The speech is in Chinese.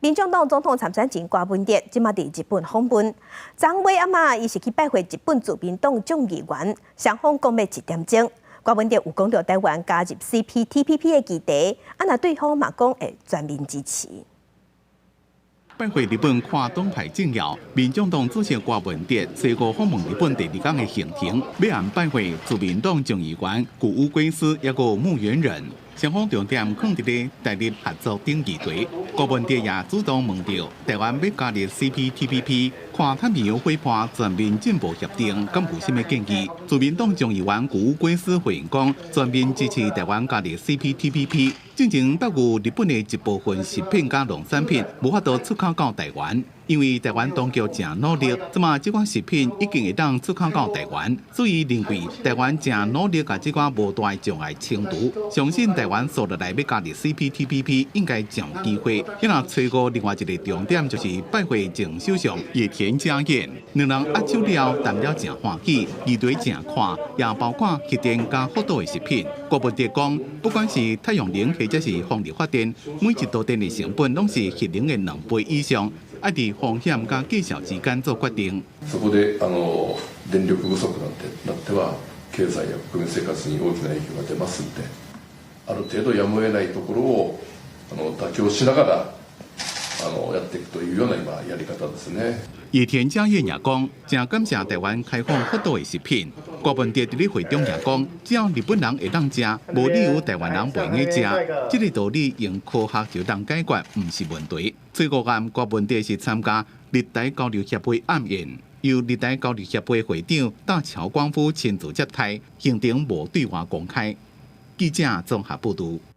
民众党总统参选人郭文哲即马伫日本访问，昨尾暗仔伊是去拜会日本自民党众议员，双方讲要1点钟。郭文哲有讲到台湾加入 CPTPP 的议题，若对方嘛讲会全面支持。 拜会日本跨党派政要，民众党主席郭文哲随后访问日本第2天的行程，要按拜会自民党众议员谷乌圭司也有木原人。 双方重点放伫咧台日合作等议题，郭文哲也主动问到台湾要加入 CPTPP 跨太平洋伙伴全面进步协定，敢有甚物建议？自民党众议员谷乌圭司回应讲，全面支持台湾加入 CPTPP。进前得有日本的一部分食品甲农产品无法度出口到台湾。 因为台湾当局正努力，即马这款食品已经会当出口到台湾，所以认为台湾正努力甲这款无大障碍清除。相信台湾所落来要加入 CPTPP， 应该将有机会。因若找过另外一个重点就是拜会前首相野田佳彦，两人握手了，谈了正欢喜，议题正宽，也包括核电加福岛的食品。郭文哲讲，不管是太阳能或者是风力发电，每一度电的成本拢是核能的2倍以上。 要伫风险甲绩效之間做決定。そこで電力不足なんてなっては経済や国民生活に大きな影響が出ますので、ある程度やむを得ないところを妥協しながらやっていくというような今やり方ですね。野田佳彦也講，正感謝台灣開放福島的食品。郭文哲伫咧會中也講，只要日本人會當食，無理由台灣人袂用食。這個道理用科學就當解決，唔是問題。最後暗，郭文哲是參加日台交流協會暗宴，由日台交流協會會長大橋光夫親自接待，行程無對外公開。記者綜合報道。